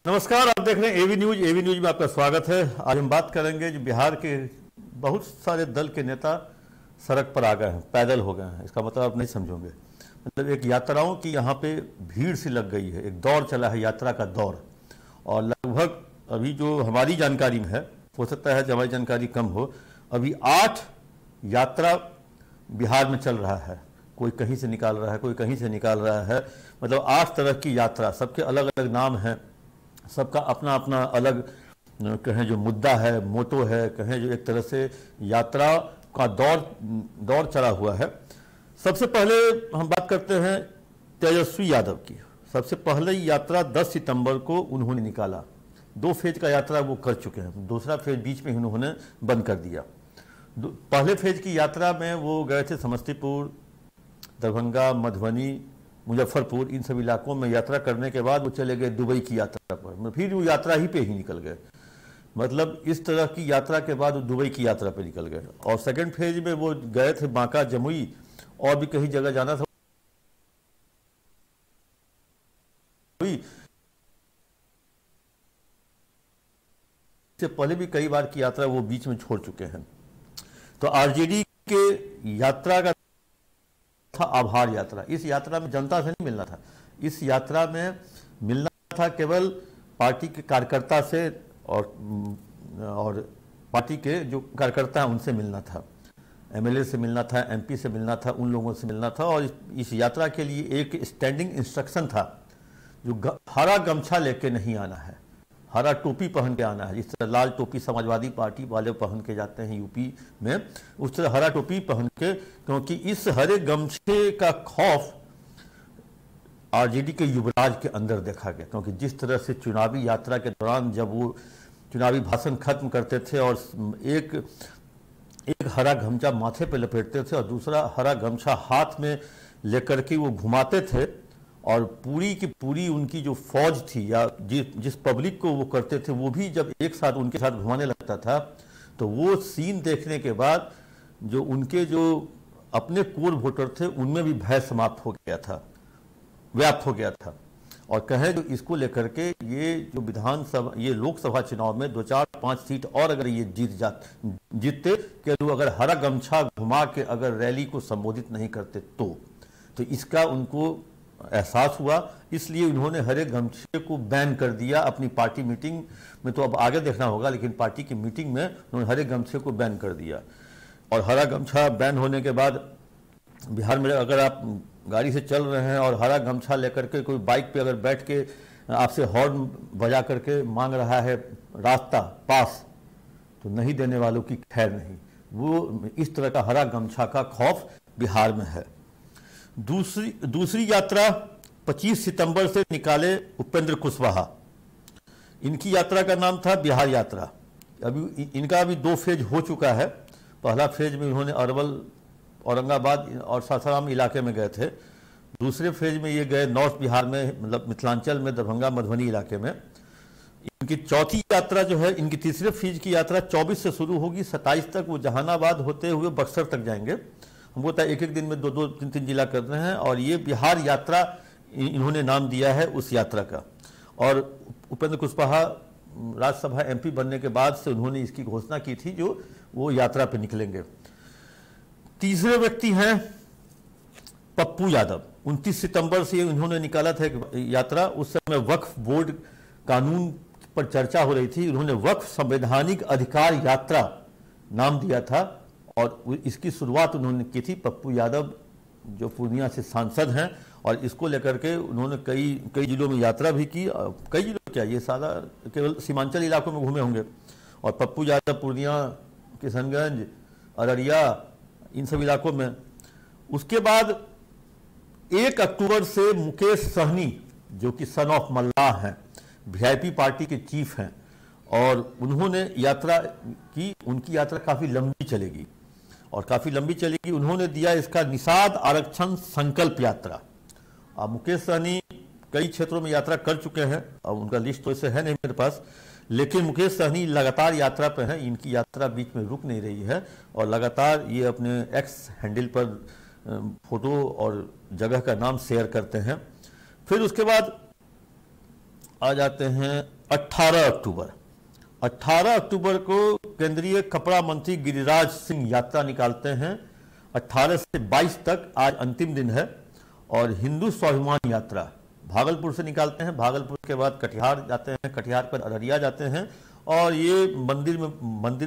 नमस्कार, आप देख रहे हैं एवी न्यूज। एवी न्यूज में आपका स्वागत है। आज हम बात करेंगे जो बिहार के बहुत सारे दल के नेता सड़क पर आ गए हैं, पैदल हो गए हैं। इसका मतलब आप नहीं समझोगे। मतलब एक यात्राओं की यहाँ पे भीड़ सी लग गई है, एक दौर चला है, यात्रा का दौर। और लगभग अभी जो हमारी जानकारी में है, हो सकता है कि हमारी जानकारी कम हो, अभी 8 यात्रा बिहार में चल रहा है। कोई कहीं से निकाल रहा है, कोई कहीं से निकाल रहा है। मतलब 8 तरह की यात्रा, सबके अलग अलग नाम हैं, सबका अपना अपना अलग कहें जो मुद्दा है, मोटो है, कहें जो एक तरह से यात्रा का दौर चला हुआ है। सबसे पहले हम बात करते हैं तेजस्वी यादव की। सबसे पहले यात्रा 10 सितंबर को उन्होंने निकाला। 2 फेज का यात्रा वो कर चुके हैं, दूसरा फेज बीच में उन्होंने बंद कर दिया। पहले फेज की यात्रा में वो गए थे समस्तीपुर, दरभंगा, मधुबनी, मुजफ्फरपुर, इन सब इलाकों में यात्रा करने के बाद वो चले गए दुबई की यात्रा पर। फिर वो यात्रा ही पे ही निकल गए। मतलब इस तरह की यात्रा के बाद वो दुबई की यात्रा पे निकल गए। और सेकंड फेज में वो गए थे बांका, जमुई और भी कहीं जगह जाना था। इससे पहले भी कई बार की यात्रा वो बीच में छोड़ चुके हैं। तो आरजेडी के यात्रा का था आभार यात्रा। इस यात्रा में जनता से नहीं मिलना था, इस यात्रा में मिलना था केवल पार्टी के कार्यकर्ता से और पार्टी के जो कार्यकर्ता हैं उनसे मिलना था, एमएलए से मिलना था, एमपी से मिलना था, उन लोगों से मिलना था। और इस यात्रा के लिए एक स्टैंडिंग इंस्ट्रक्शन था, जो हरा गमछा लेके नहीं आना है, हरा टोपी पहन के आना है। जिस तरह लाल टोपी समाजवादी पार्टी वाले पहन के जाते हैं यूपी में, उस तरह हरा टोपी पहन के, क्योंकि इस हरे गमछे का खौफ आरजेडी के युवराज के अंदर देखा गया। क्योंकि जिस तरह से चुनावी यात्रा के दौरान जब वो चुनावी भाषण खत्म करते थे और एक हरा गमछा माथे पे लपेटते थे और दूसरा हरा गमछा हाथ में लेकर के वो घुमाते थे, और पूरी की पूरी उनकी जो फौज थी या जिस पब्लिक को वो करते थे, वो भी जब एक साथ उनके साथ घुमाने लगता था, तो वो सीन देखने के बाद जो उनके जो अपने कोर वोटर थे उनमें भी भय समाप्त हो गया था, व्याप्त हो गया था। और कहें जो इसको लेकर के ये जो विधानसभा, ये लोकसभा चुनाव में 2, 4, 5 सीट और अगर ये जीतते कि अगर हरा गमछा घुमा के अगर रैली को संबोधित नहीं करते तो इसका उनको एहसास हुआ। इसलिए उन्होंने हरे गमछे को बैन कर दिया अपनी पार्टी मीटिंग में। तो अब आगे देखना होगा, लेकिन पार्टी की मीटिंग में उन्होंने हरे गमछे को बैन कर दिया। और हरा गमछा बैन होने के बाद बिहार में अगर आप गाड़ी से चल रहे हैं और हरा गमछा लेकर के कोई बाइक पे अगर बैठ के आपसे हॉर्न बजा करके मांग रहा है रास्ता पास, तो नहीं देने वालों की खैर नहीं। वो इस तरह का हरा गमछा का खौफ बिहार में है। दूसरी यात्रा 25 सितंबर से निकाले उपेंद्र कुशवाहा। इनकी यात्रा का नाम था बिहार यात्रा। अभी इनका अभी 2 फेज हो चुका है। पहला फेज में इन्होंने अरवल, औरंगाबाद और सासाराम इलाके में गए थे। दूसरे फेज में ये गए नॉर्थ बिहार में, मतलब मिथिलांचल में, दरभंगा, मधुबनी इलाके में। इनकी चौथी यात्रा जो है, इनकी तीसरे फेज की यात्रा 24 से शुरू होगी, 27 तक वो जहानाबाद होते हुए बक्सर तक जाएंगे। हमको पता है एक दिन में 2-2, 3-3 जिला कर रहे हैं। और ये बिहार यात्रा इन्होंने नाम दिया है उस यात्रा का। और उपेंद्र कुशवाहा राज्यसभा एमपी बनने के बाद से उन्होंने इसकी घोषणा की थी जो वो यात्रा पे निकलेंगे। तीसरे व्यक्ति हैं पप्पू यादव। 29 सितंबर से उन्होंने निकाला था एक यात्रा। उस समय वक्फ बोर्ड कानून पर चर्चा हो रही थी, उन्होंने वक्फ संवैधानिक अधिकार यात्रा नाम दिया था और इसकी शुरुआत उन्होंने की थी। पप्पू यादव जो पूर्णिया से सांसद हैं, और इसको लेकर के उन्होंने कई जिलों में यात्रा भी की। कई जिलों क्या, ये सारा केवल सीमांचल इलाकों में घूमे होंगे। और पप्पू यादव पूर्णिया, किशनगंज, अररिया, इन सब इलाकों में। उसके बाद 1 अक्टूबर से मुकेश सहनी, जो कि सन ऑफ मल्लाह हैं, वीआईपी पार्टी के चीफ हैं, और उन्होंने यात्रा की। उनकी यात्रा काफ़ी लंबी चलेगी और काफ़ी लंबी चलेगी। उन्होंने दिया इसका निषाद आरक्षण संकल्प यात्रा। अब मुकेश सहनी कई क्षेत्रों में यात्रा कर चुके हैं, अब उनका लिस्ट तो ऐसे है नहीं मेरे पास, लेकिन मुकेश सहनी लगातार यात्रा पे हैं। इनकी यात्रा बीच में रुक नहीं रही है और लगातार ये अपने एक्स हैंडल पर फोटो और जगह का नाम शेयर करते हैं। फिर उसके बाद आ जाते हैं 18 अक्टूबर। 18 अक्टूबर को केंद्रीय कपड़ा मंत्री गिरिराज सिंह यात्रा निकालते हैं। 18 से 22 तक आज अंतिम दिन है। और हिंदू स्वाभिमान यात्रा भागलपुर से निकालते हैं। भागलपुर के बाद कटिहार जाते हैं, कटिहार पर अररिया जाते हैं और ये मंदिर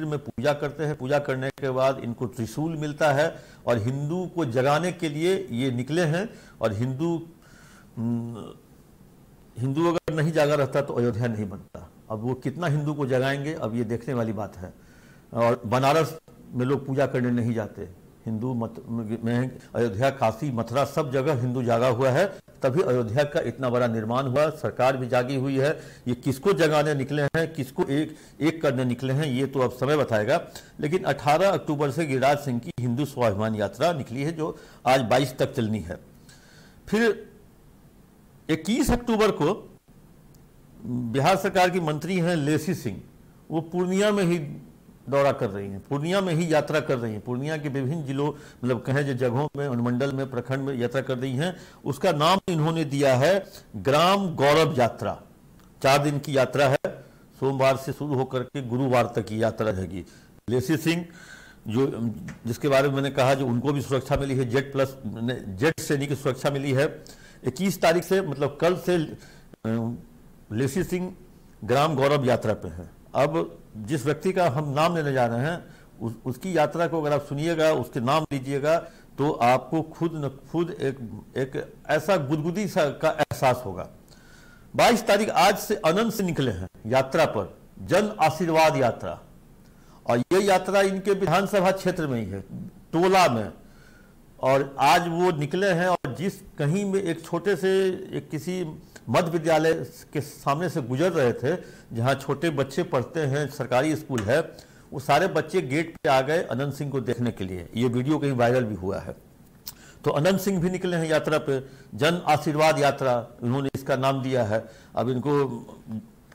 में पूजा करते हैं। पूजा करने के बाद इनको त्रिशूल मिलता है और हिंदू को जगाने के लिए ये निकले हैं। और हिंदू अगर नहीं जागा रहता तो अयोध्या नहीं बनता। अब वो कितना हिंदू को जगाएंगे, अब ये देखने वाली बात है। और बनारस में लोग पूजा करने नहीं जाते। हिंदू में अयोध्या, काशी, मथुरा सब जगह हिंदू जागा हुआ है, तभी अयोध्या का इतना बड़ा निर्माण हुआ। सरकार भी जागी हुई है। ये किसको जगाने निकले हैं, किसको एक करने निकले हैं, ये तो अब समय बताएगा। लेकिन 18 अक्टूबर से गिरिराज सिंह की हिंदू स्वाभिमान यात्रा निकली है, जो आज 22 तक चलनी है। फिर 21 अक्टूबर को बिहार सरकार की मंत्री हैं लेसी सिंह, वो पूर्णिया में ही दौरा कर रही हैं, पूर्णिया में ही यात्रा कर रही हैं। पूर्णिया के विभिन्न जिलों, मतलब कहें जो जगहों में, अनुमंडल में, प्रखंड में यात्रा कर रही हैं। उसका नाम इन्होंने दिया है ग्राम गौरव यात्रा। 4 दिन की यात्रा है, सोमवार से शुरू होकर के गुरुवार तक की यात्रा रहेगी। लेसी सिंह जिसके बारे में मैंने कहा, जो उनको भी सुरक्षा मिली है, जेट श्रेणी की सुरक्षा मिली है। 21 तारीख से, मतलब कल से लेसी सिंह ग्राम गौरव यात्रा पे हैं। अब जिस व्यक्ति का हम नाम लेने जा रहे हैं, उसकी यात्रा को अगर आप सुनिएगा, उसके नाम लीजिएगा, तो आपको खुद न खुद एक ऐसा गुदगुदी सा का एहसास होगा। 22 तारीख आज से अनंत से निकले हैं यात्रा पर, जन आशीर्वाद यात्रा। और ये यात्रा इनके विधानसभा क्षेत्र में ही है, टोला में। और आज वो निकले हैं और जिस कहीं में एक छोटे से एक किसी मध्य विद्यालय के सामने से गुजर रहे थे, जहां छोटे बच्चे पढ़ते हैं, सरकारी स्कूल है, वो सारे बच्चे गेट पे आ गए अनंत सिंह को देखने के लिए। ये वीडियो कहीं वायरल भी हुआ है। तो अनंत सिंह भी निकले हैं यात्रा पे, जन आशीर्वाद यात्रा उन्होंने इसका नाम दिया है। अब इनको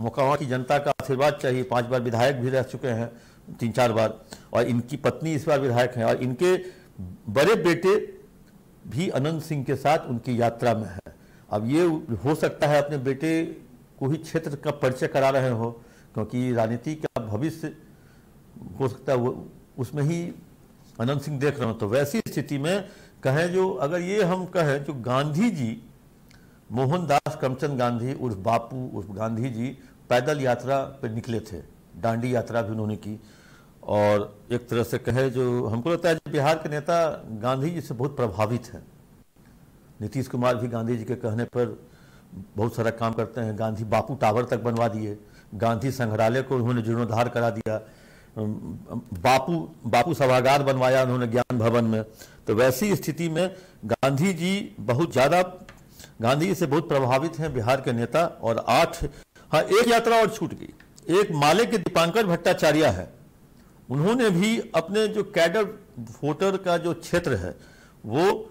मोकामा की जनता का आशीर्वाद चाहिए। 5 बार विधायक भी रह चुके हैं, 3-4 बार, और इनकी पत्नी इस बार विधायक हैं। और इनके बड़े बेटे भी अनंत सिंह के साथ उनकी यात्रा में है। अब ये हो सकता है अपने बेटे को ही क्षेत्र का परिचय करा रहे हो, क्योंकि राजनीति का भविष्य हो सकता है वो उसमें ही अनंत सिंह देख रहे हो। तो वैसी स्थिति में कहें, जो अगर ये हम कहें, जो गांधी जी, मोहनदास करमचंद गांधी उर्फ बापू उर्फ गांधी जी पैदल यात्रा पर निकले थे। दांडी यात्रा भी उन्होंने की। और एक तरह से कहे, जो हमको लगता है बिहार के नेता गांधी जी से बहुत प्रभावित हैं। नीतीश कुमार भी गांधी जी के कहने पर बहुत सारा काम करते हैं। गांधी बापू टावर तक बनवा दिए, गांधी संग्रहालय को उन्होंने जीर्णोद्धार करा दिया, बापू सभागार बनवाया उन्होंने ज्ञान भवन में। तो वैसी स्थिति में गांधी जी गांधी जी से बहुत प्रभावित हैं बिहार के नेता। और 8, हाँ, एक यात्रा और छूट गई। एक माले के दीपांकर भट्टाचार्य है, उन्होंने भी अपने जो कैडर वोटर का जो क्षेत्र है, वो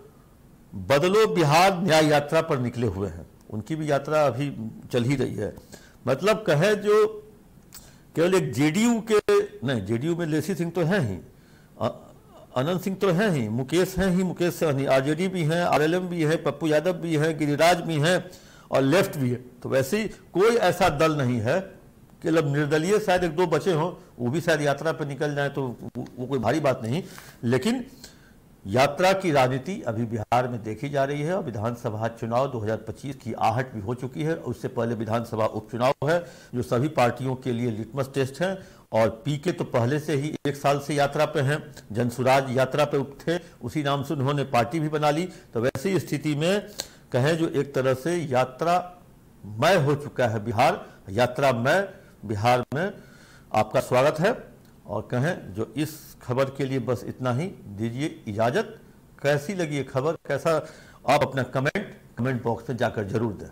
बदलो बिहार न्याय यात्रा पर निकले हुए हैं। उनकी भी यात्रा अभी चल ही रही है। मतलब कहे, जो केवल एक जेडीयू के नहीं, जेडीयू में लेसी सिंह तो हैं ही, अनंत सिंह तो हैं ही, मुकेश हैं ही, मुकेश सहनी, आरजेडी भी हैं, आरएलएम भी है, पप्पू यादव भी हैं, गिरिराज भी हैं और लेफ्ट भी है। तो वैसे ही कोई ऐसा दल नहीं है कि निर्दलीय शायद 1-2 बचे हों, वो भी शायद यात्रा पर निकल जाए, तो वो कोई भारी बात नहीं। लेकिन यात्रा की राजनीति अभी बिहार में देखी जा रही है। और विधानसभा चुनाव 2025 की आहट भी हो चुकी है। उससे पहले विधानसभा उपचुनाव है, जो सभी पार्टियों के लिए लिटमस टेस्ट है। और पीके तो पहले से ही 1 साल से यात्रा पे हैं, जनसुराज यात्रा पे थे, उसी नाम से उन्होंने पार्टी भी बना ली। तो वैसी स्थिति में कहें, जो एक तरह से यात्रा मय हो चुका है बिहार। यात्रा मय बिहार में आपका स्वागत है। और कहें, जो इस खबर के लिए बस इतना ही, दीजिए इजाजत। कैसी लगी ये खबर, कैसा, आप अपना कमेंट बॉक्स में जाकर जरूर दें।